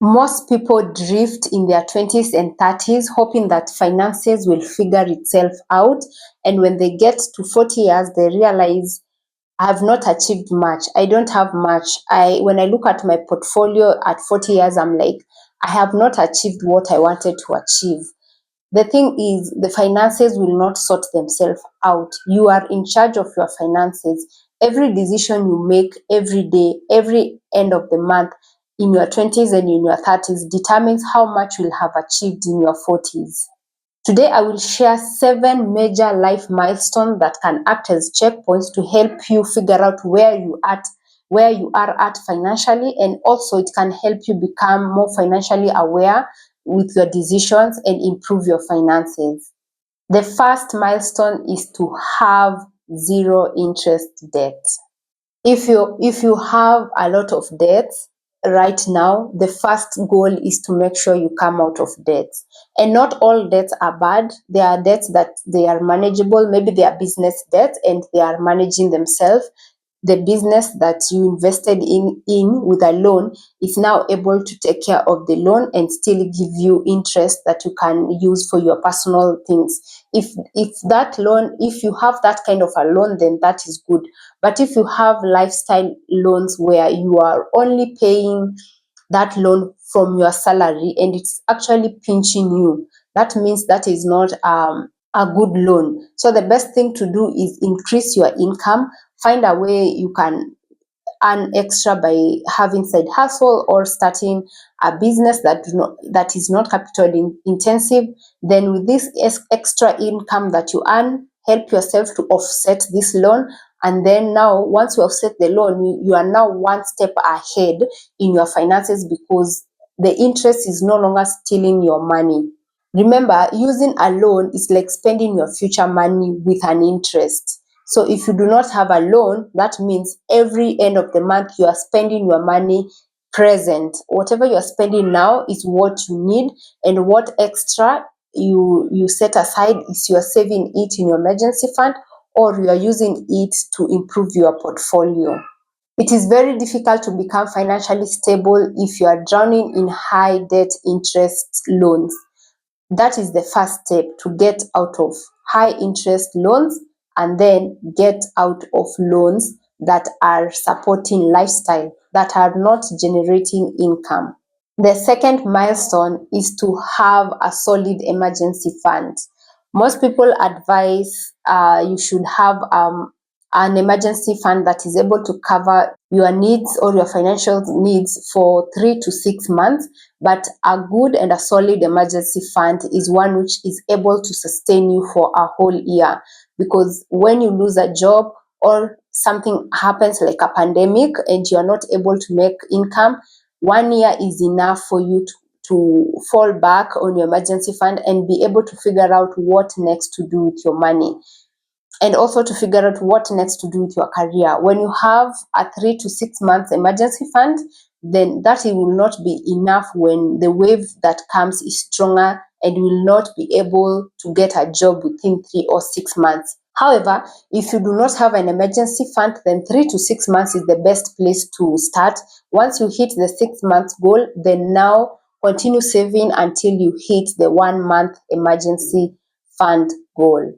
Most people drift in their 20s and 30s, hoping that finances will figure itself out. And when they get to 40 years, they realize, I have not achieved much. I don't have much. When I look at my portfolio at 40 years, I'm like, I have not achieved what I wanted to achieve. The thing is, the finances will not sort themselves out. You are in charge of your finances. Every decision you make every day, every end of the month, in your 20s and in your 30s, determines how much you'll have achieved in your 40s. Today, I will share 7 major life milestones that can act as checkpoints to help you figure out where you are at financially, and also it can help you become more financially aware with your decisions and improve your finances. The first milestone is to have zero interest debt. If you have a lot of debts right now, the first goal is to make sure you come out of debts. And not all debts are bad. There are debts that they are manageable. Maybe they are business debts and they are managing themselves. The business that you invested in with a loan is now able to take care of the loan and still give you interest that you can use for your personal things. If you have that kind of a loan, then that is good. But if you have lifestyle loans where you are only paying that loan from your salary and it's actually pinching you, that means that is not a good loan. So the best thing to do is increase your income. Find a way you can earn extra by having side hustle or starting a business that is not capital intensive. Then with this extra income that you earn, help yourself to offset this loan. And then now, once you offset the loan, you are now one step ahead in your finances because the interest is no longer stealing your money. Remember, using a loan is like spending your future money with an interest. So if you do not have a loan, that means every end of the month you are spending your money present. Whatever you are spending now is what you need, and what extra you set aside is you are saving it in your emergency fund, or you are using it to improve your portfolio. It is very difficult to become financially stable if you are drowning in high debt interest loans. That is the first step to get out of high interest loans and then get out of loans that are supporting lifestyle, that are not generating income. The second milestone is to have a solid emergency fund. Most people advise you should have an emergency fund that is able to cover your needs or your financial needs for 3 to 6 months. But a good and a solid emergency fund is one which is able to sustain you for a whole year. Because when you lose a job or something happens like a pandemic and you are not able to make income, 1 year is enough for you to fall back on your emergency fund and be able to figure out what next to do with your money, and also to figure out what next to do with your career. When you have a 3 to 6 months emergency fund, then that it will not be enough when the wave that comes is stronger and you will not be able to get a job within 3 or 6 months. However, if you do not have an emergency fund, then 3 to 6 months is the best place to start. Once you hit the 6 month goal, then now continue saving until you hit the 1 month emergency fund goal.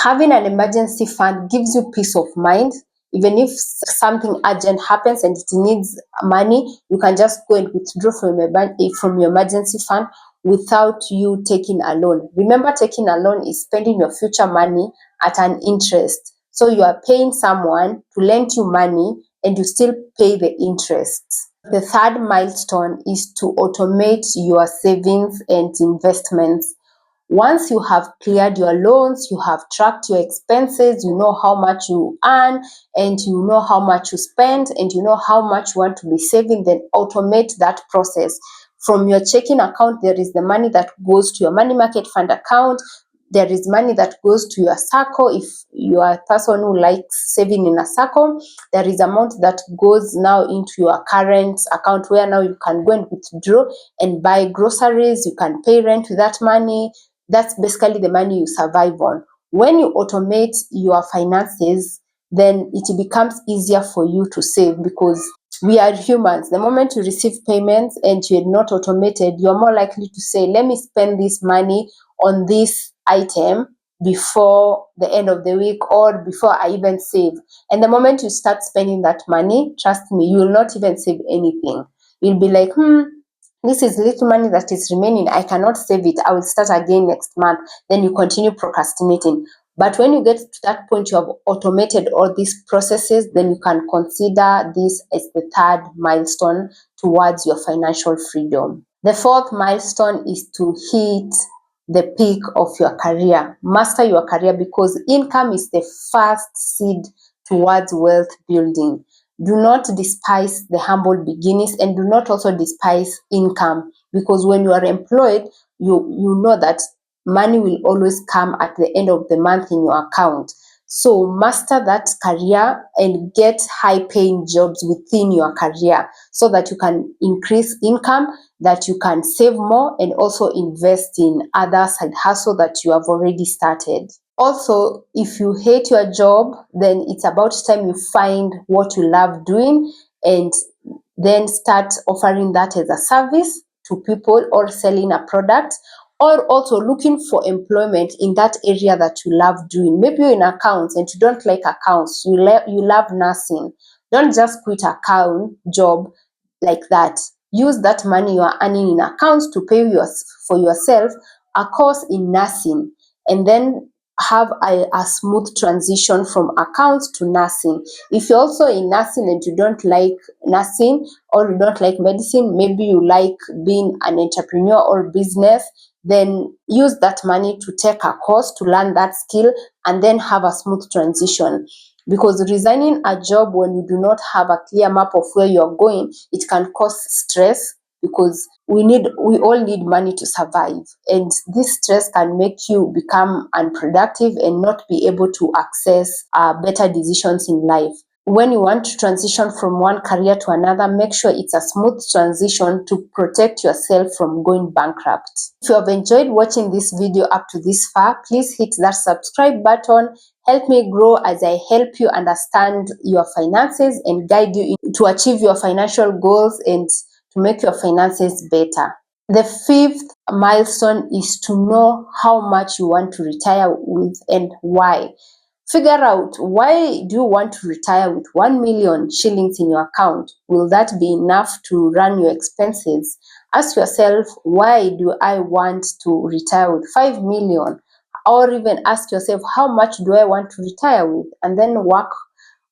Having an emergency fund gives you peace of mind. Even if something urgent happens and it needs money, you can just go and withdraw from your emergency fund without you taking a loan. Remember, taking a loan is spending your future money at an interest. So you are paying someone to lend you money and you still pay the interest. The third milestone is to automate your savings and investments. Once you have cleared your loans, you have tracked your expenses, you know how much you earn and you know how much you spend and you know how much you want to be saving, then automate that process. From your checking account, there is the money that goes to your money market fund account. There is money that goes to your circle. If you are a person who likes saving in a circle, there is amount that goes now into your current account where now you can go and withdraw and buy groceries. You can pay rent with that money. That's basically the money you survive on. When you automate your finances, then it becomes easier for you to save because We are humans. The moment you receive payments and you're not automated, you're more likely to say, let me spend this money on this item before the end of the week or before I even save. And the moment you start spending that money, trust me, you will not even save anything. You'll be like, this is little money that is remaining. I cannot save it. I will start again next month. Then you continue procrastinating. But when you get to that point, you have automated all these processes, then you can consider this as the third milestone towards your financial freedom. The fourth milestone is to hit the peak of your career. Master your career, because income is the first seed towards wealth building. Do not despise the humble beginnings, and do not also despise income, because when you are employed, you know that money will always come at the end of the month in your account. So master that career and get high paying jobs within your career so that you can increase income, that you can save more, and also invest in other side hustle that you have already started. Also, if you hate your job, then it's about time you find what you love doing and then start offering that as a service to people, or selling a product, or also looking for employment in that area that you love doing. Maybe you're in accounts and you don't like accounts, you love nursing. Don't just quit account job like that. Use that money you are earning in accounts to pay for yourself a course in nursing, and then have a smooth transition from accounts to nursing. If you're also in nursing and you don't like nursing, or you don't like medicine, maybe you like being an entrepreneur or business, then use that money to take a course to learn that skill and then have a smooth transition. Because resigning a job when you do not have a clear map of where you're going, it can cause stress, because we all need money to survive, and this stress can make you become unproductive and not be able to access better decisions in life. When you want to transition from one career to another, make sure it's a smooth transition to protect yourself from going bankrupt. If you have enjoyed watching this video up to this far, please hit that subscribe button. Help me grow as I help you understand your finances and guide you to achieve your financial goals and to make your finances better. The fifth milestone is to know how much you want to retire with and why. Figure out, why do you want to retire with 1 million shillings in your account? Will that be enough to run your expenses? Ask yourself, why do I want to retire with 5 million? Or even ask yourself, how much do I want to retire with? And then work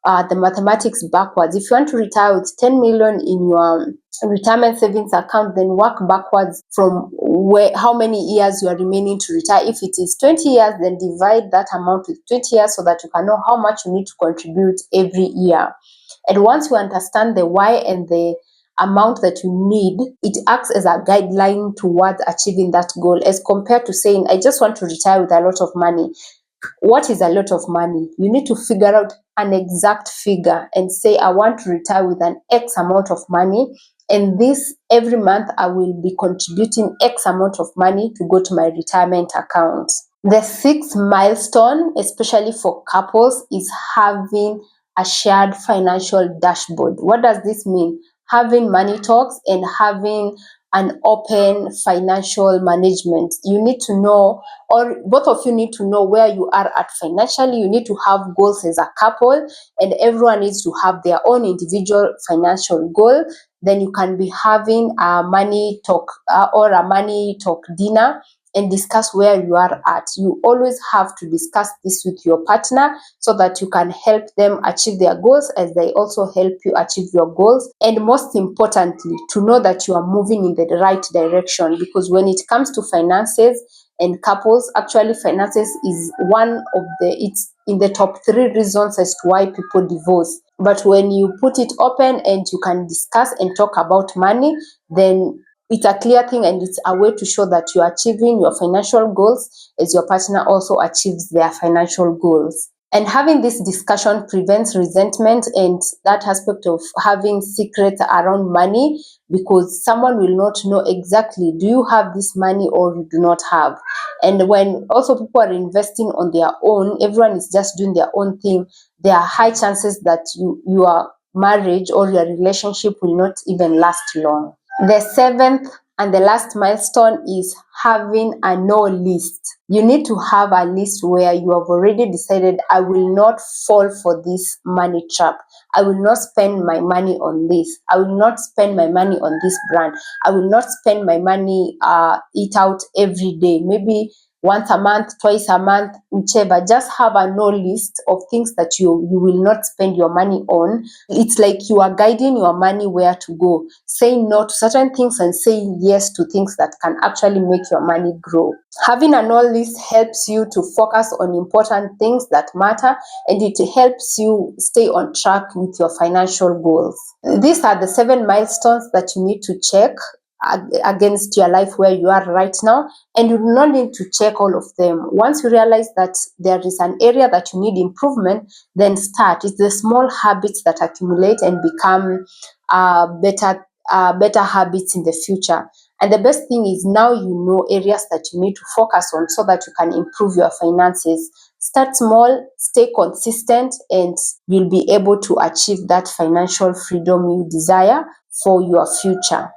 the mathematics backwards. If you want to retire with 10 million in your retirement savings account, then work backwards from how many years you are remaining to retire. If it is 20 years, then divide that amount with 20 years so that you can know how much you need to contribute every year. And once you understand the why and the amount that you need, it acts as a guideline towards achieving that goal, as compared to saying, I just want to retire with a lot of money. What is a lot of money? You need to figure out an exact figure and say, I want to retire with an X amount of money, and this every month I will be contributing X amount of money to go to my retirement account. The sixth milestone, especially for couples, is having a shared financial dashboard. What does this mean? Having money talks and having an open financial management. You need to know, or both of you need to know where you are at financially. You need to have goals as a couple, and everyone needs to have their own individual financial goal. Then you can be having a money talk or a money talk dinner and discuss where you are at. You always have to discuss this with your partner so that you can help them achieve their goals as they also help you achieve your goals. And most importantly, to know that you are moving in the right direction, because when it comes to finances and couples, actually finances is it's in the top 3 reasons as to why people divorce. But when you put it open and you can discuss and talk about money, then it's a clear thing, and it's a way to show that you're achieving your financial goals as your partner also achieves their financial goals. And having this discussion prevents resentment and that aspect of having secrets around money, because someone will not know exactly, do you have this money or you do not have? And when also people are investing on their own, everyone is just doing their own thing, there are high chances that you are marriage or your relationship will not even last long. The seventh and the last milestone is having a no list. You need to have a list where you have already decided, I will not fall for this money trap. I will not spend my money on this. I will not spend my money on this brand. I will not spend my money eat out every day. Maybe once a month, twice a month, whichever. Just have a no list of things that you will not spend your money on. It's like you are guiding your money where to go, saying no to certain things and saying yes to things that can actually make your money grow. Having a no list helps you to focus on important things that matter, and it helps you stay on track with your financial goals. These are the 7 milestones that you need to check against your life where you are right now, and you do not need to check all of them. Once you realize that there is an area that you need improvement, then start. It's the small habits that accumulate and become better habits in the future. And the best thing is, now you know areas that you need to focus on so that you can improve your finances. Start small, stay consistent, and you'll be able to achieve that financial freedom you desire for your future.